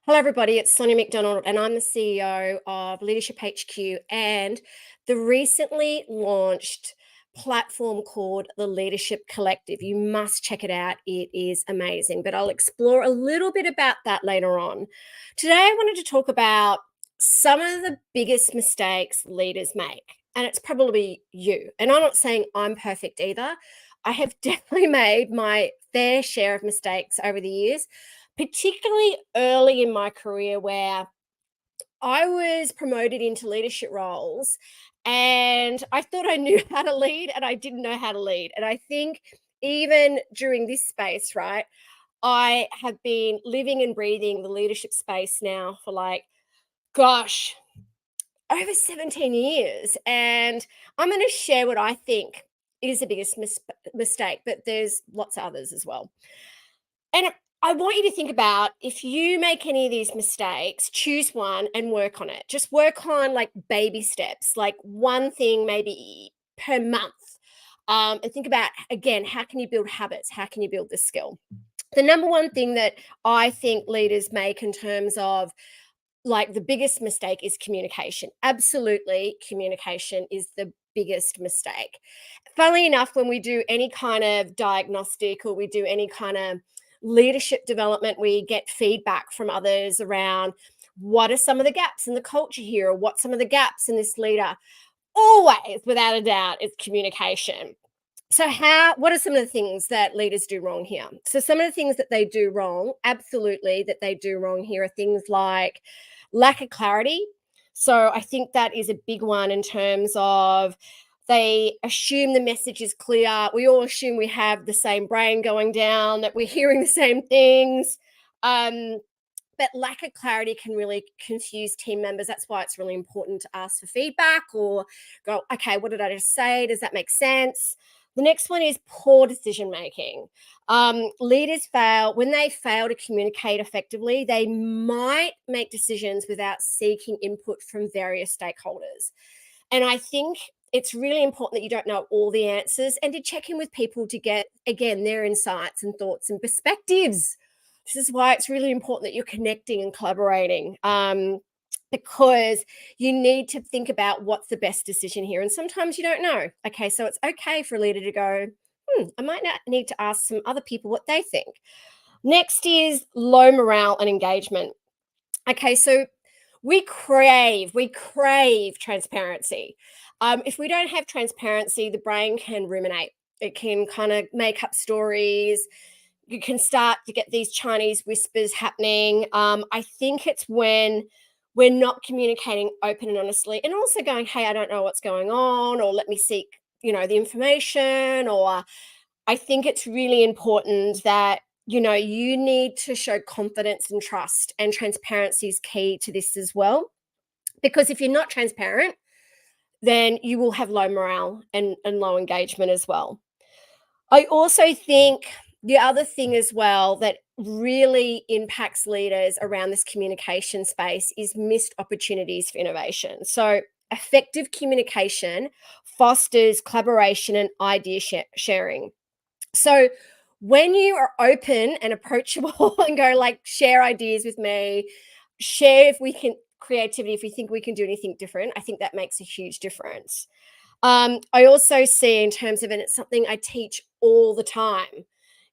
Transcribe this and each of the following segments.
Hello, everybody. It's Sonia McDonald, and I'm the CEO of Leadership HQ and the recently launched platform called the Leadership Collective. You must check it out. It is amazing, but I'll explore a little bit about that later on. Today, I wanted to talk about some of the biggest mistakes leaders make, and it's probably you. And I'm not saying I'm perfect either. I have definitely made my fair share of mistakes over the years, particularly early in my career where I was promoted into leadership roles and I thought I knew how to lead and I didn't know how to lead. And I think even during this space, right, I have been living and breathing the leadership space now for gosh, over 17 years. And I'm going to share what I think is the biggest mistake, but there's lots of others as well. And I want you to think about, if you make any of these mistakes, choose one and work on it. Just work on like baby steps, like one thing maybe per month. And think about, again, how can you build habits? How can you build this skill? The number one thing that I think leaders make in terms of like the biggest mistake is communication. Absolutely, communication is the biggest mistake. Funnily enough, when we do any kind of diagnostic or we do any kind of leadership development, we get feedback from others around what are some of the gaps in the culture here, or what some of the gaps in this leader. Always, without a doubt, it's communication. So what are some of the things that leaders do wrong here? So some of the things that they do wrong, absolutely, that they do wrong here are things like lack of clarity. So I think that is a big one in terms of they assume the message is clear. We all assume we have the same brain going down, that we're hearing the same things. But lack of clarity can really confuse team members. That's why it's really important to ask for feedback or go, okay, what did I just say? Does that make sense? The next one is poor decision making. Leaders fail when they fail to communicate effectively. They might make decisions without seeking input from various stakeholders. And I think it's really important that you don't know all the answers and to check in with people to get, again, their insights and thoughts and perspectives. This is why it's really important that you're connecting and collaborating, because you need to think about what's the best decision here. And sometimes you don't know. Okay, so it's okay for a leader to go, I might not need to ask some other people what they think. Next is low morale and engagement. Okay, so we crave transparency. If we don't have transparency, the brain can ruminate. It can kind of make up stories. You can start to get these Chinese whispers happening. I think it's when we're not communicating open and honestly, and also going, "Hey, I don't know what's going on," or "Let me seek, the information." Or I think it's really important that you need to show confidence and trust, and transparency is key to this as well. Because if you're not transparent, then you will have low morale and low engagement as well. I also think the other thing as well that really impacts leaders around this communication space is missed opportunities for innovation. So, effective communication fosters collaboration and idea sharing. So, when you are open and approachable and go like, share ideas with me, share if we can creativity, if you think we can do anything different, I think that makes a huge difference. I also see in terms of, and it's something I teach all the time,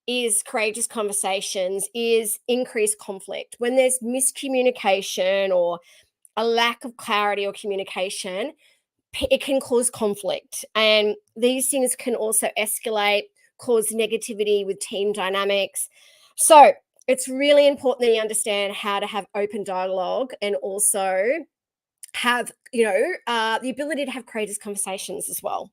is courageous conversations, is increased conflict. When there's miscommunication or a lack of clarity or communication, it can cause conflict. And these things can also escalate, cause negativity with team dynamics. So it's really important that you understand how to have open dialogue and also have, the ability to have courageous conversations as well.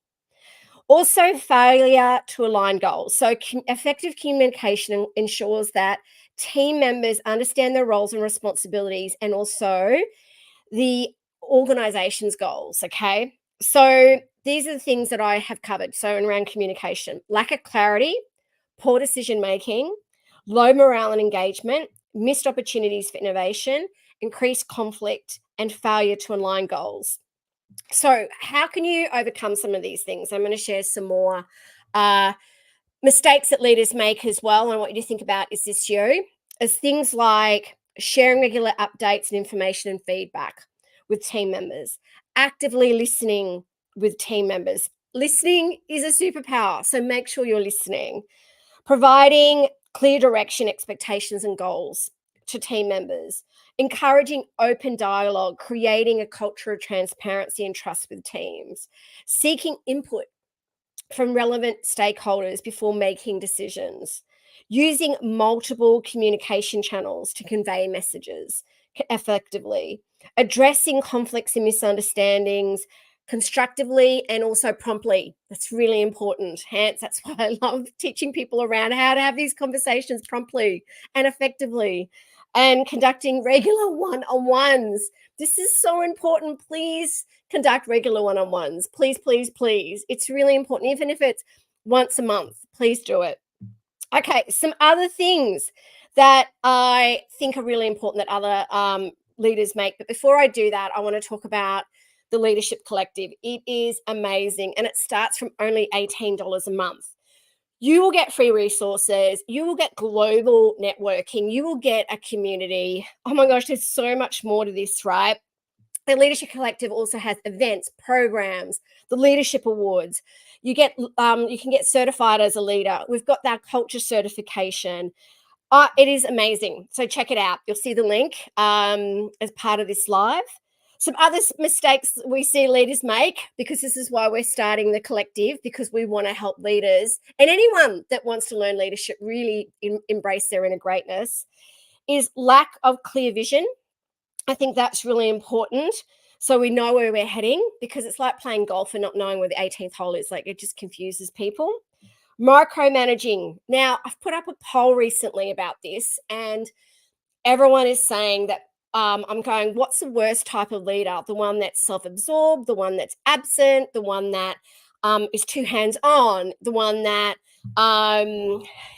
Also, failure to align goals. So, effective communication ensures that team members understand their roles and responsibilities and also the organization's goals. Okay. So, these are the things that I have covered. So, around communication, lack of clarity, poor decision making, low morale and engagement, missed opportunities for innovation, increased conflict, and failure to align goals. So, how can you overcome some of these things? I'm going to share some more uh, mistakes that leaders make as well. And I want you to think about, is this you? As things like sharing regular updates and information and feedback with team members, actively listening with team members. Listening is a superpower, so make sure you're listening. Providing clear direction, expectations, and goals to team members, encouraging open dialogue, creating a culture of transparency and trust with teams, seeking input from relevant stakeholders before making decisions, using multiple communication channels to convey messages effectively, addressing conflicts and misunderstandings constructively and also promptly. That's really important. Hence, that's why I love teaching people around how to have these conversations promptly and effectively, and conducting regular one-on-ones. This is so important. Please conduct regular one-on-ones. Please, please, please. It's really important. Even if it's once a month, please do it. Okay, some other things that I think are really important that other leaders make. But before I do that, I want to talk about the Leadership Collective. It is amazing, and it starts from only $18 a month. You will get free resources. You will get global networking. You will get a community. Oh my gosh, there's so much more to this, right? The Leadership Collective also has events, programs, the Leadership Awards. You can get certified as a leader. We've got that culture certification. It is amazing. So check it out. You'll see the link as part of this live. Some other mistakes we see leaders make, because this is why we're starting the collective, because we want to help leaders and anyone that wants to learn leadership really embrace their inner greatness, is lack of clear vision. I think that's really important. So we know where we're heading, because it's like playing golf and not knowing where the 18th hole is. Like, it just confuses people. Micromanaging. Now, I've put up a poll recently about this, and everyone is saying that I'm going, what's the worst type of leader? The one that's self-absorbed, the one that's absent, the one that is too hands-on, the one that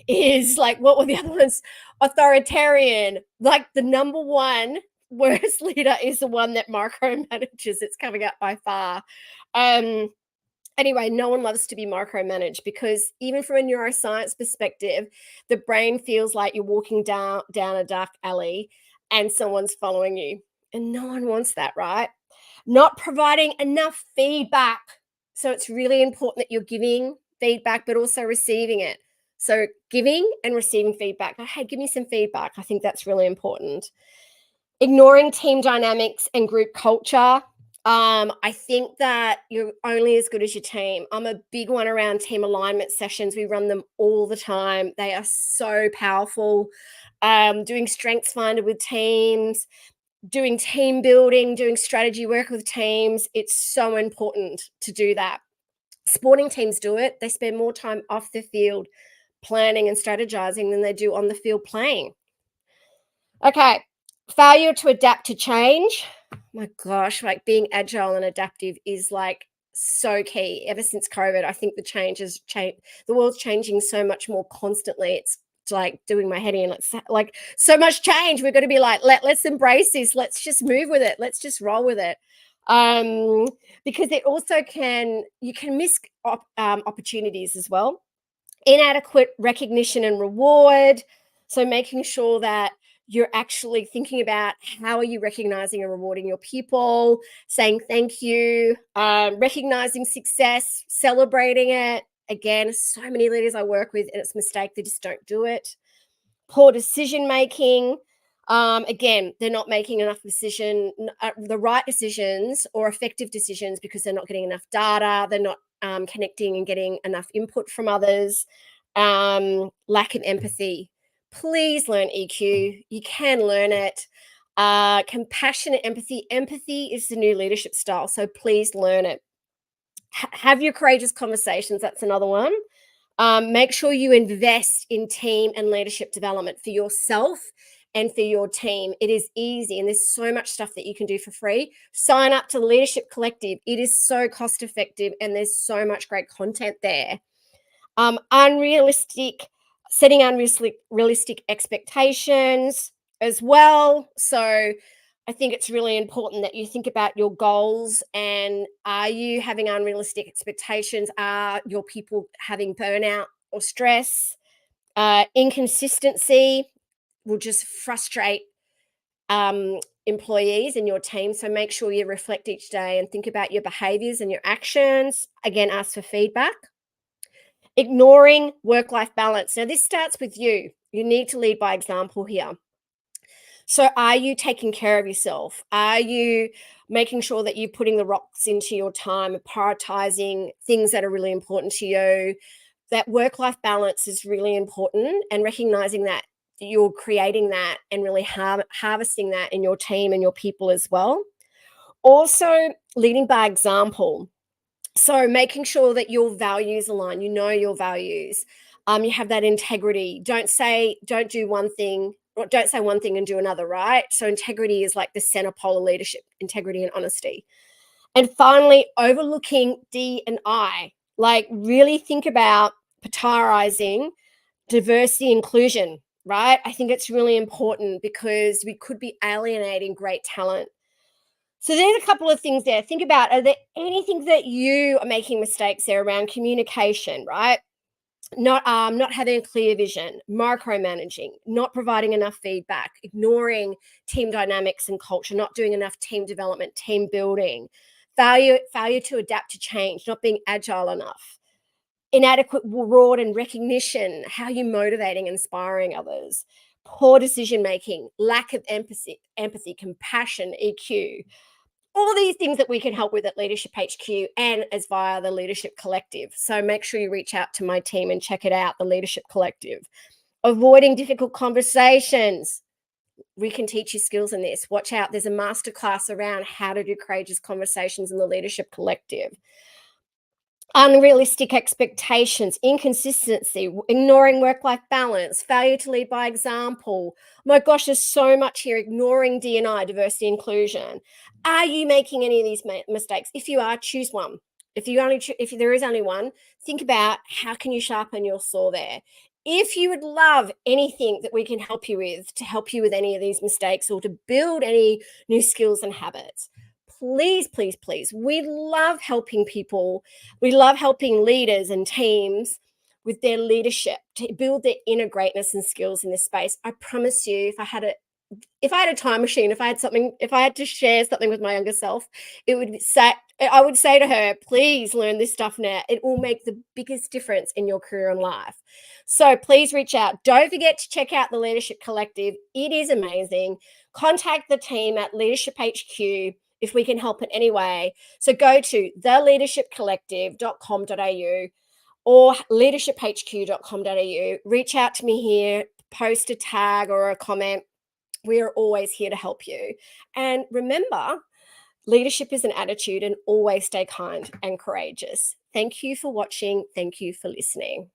is like, what were the other ones? Authoritarian. Like, the number one worst leader is the one that micromanages. It's coming up by far. Anyway, no one loves to be micromanaged, because even from a neuroscience perspective, the brain feels like you're walking down a dark alley and someone's following you. And no one wants that, right? Not providing enough feedback. So it's really important that you're giving feedback, but also receiving it. So giving and receiving feedback. Like, hey, give me some feedback. I think that's really important. Ignoring team dynamics and group culture. I think that you're only as good as your team. I'm a big one around team alignment sessions. We run them all the time. They are so powerful. Doing strengths finder with teams, doing team building, doing strategy work with teams. It's so important to do that. Sporting teams do it. They spend more time off the field planning and strategizing than they do on the field playing. Okay. Failure to adapt to change. My gosh, like, being agile and adaptive is like so key. Ever since COVID, I think the world's changing so much more constantly. It's like doing my head in. It's like so much change. We've got to be like, let's embrace this. Let's just move with it. Let's just roll with it. Because it also you can miss opportunities as well. Inadequate recognition and reward. So making sure that you're actually thinking about how are you recognizing and rewarding your people, saying thank you, recognizing success, celebrating it. Again, so many leaders I work with, and it's a mistake, they just don't do it. Poor decision making. Again, they're not making enough the right decisions or effective decisions, because they're not getting enough data. They're not connecting and getting enough input from others. Lack of empathy. Please learn EQ. You can learn it. Compassionate empathy. Empathy is the new leadership style, so please learn it. Have your courageous conversations. That's another one. Make sure you invest in team and leadership development for yourself and for your team. It is easy, and there's so much stuff that you can do for free. Sign up to the Leadership Collective. It is so cost effective, and there's so much great content there. Setting unrealistic expectations as well. So I think it's really important that you think about your goals, and are you having unrealistic expectations? Are your people having burnout or stress? Inconsistency will just frustrate employees in your team. So make sure you reflect each day and think about your behaviors and your actions. Again, ask for feedback. Ignoring work-life balance. Now, this starts with you. You need to lead by example here. So are you taking care of yourself? Are you making sure that you're putting the rocks into your time and prioritizing things that are really important to you? That work-life balance is really important, and recognizing that you're creating that and really harvesting that in your team and your people as well. Also, leading by example. So making sure that your values align, you know your values, you have that integrity. Don't do one thing, or don't say one thing and do another, right? So integrity is like the center pole of leadership, integrity and honesty. And finally, overlooking D and I, like really think about prioritizing diversity inclusion, right? I think it's really important because we could be alienating great talent. So there's a couple of things there. Think about, are there anything that you are making mistakes there around communication, right? Not having a clear vision, micromanaging, not providing enough feedback, ignoring team dynamics and culture, not doing enough team development, team building, failure to adapt to change, not being agile enough, inadequate reward and recognition, how you're motivating, inspiring others, poor decision making, lack of empathy, compassion, EQ, all these things that we can help with at Leadership HQ and as via the Leadership Collective. So make sure you reach out to my team and check it out, the Leadership Collective. Avoiding difficult conversations. We can teach you skills in this. Watch out, there's a masterclass around how to do courageous conversations in the Leadership Collective. Unrealistic expectations, inconsistency, ignoring work-life balance, failure to lead by example. My gosh, there's so much here. Ignoring D&I, diversity inclusion. Are you making any of these mistakes? If you are, choose one. If there is only one, think about how can you sharpen your saw there. If you would love anything that we can help you with to help you with any of these mistakes or to build any new skills and habits, please, please, please. We love helping people. We love helping leaders and teams with their leadership to build their inner greatness and skills in this space. I promise you, if I had a time machine, if I had to share something with my younger self, I would say to her, please learn this stuff now. It will make the biggest difference in your career and life. So please reach out. Don't forget to check out the Leadership Collective. It is amazing. Contact the team at Leadership HQ if we can help in any way. So go to theleadershipcollective.com.au or leadershiphq.com.au. Reach out to me here, post a tag or a comment. We are always here to help you. And remember, leadership is an attitude, and always stay kind and courageous. Thank you for watching. Thank you for listening.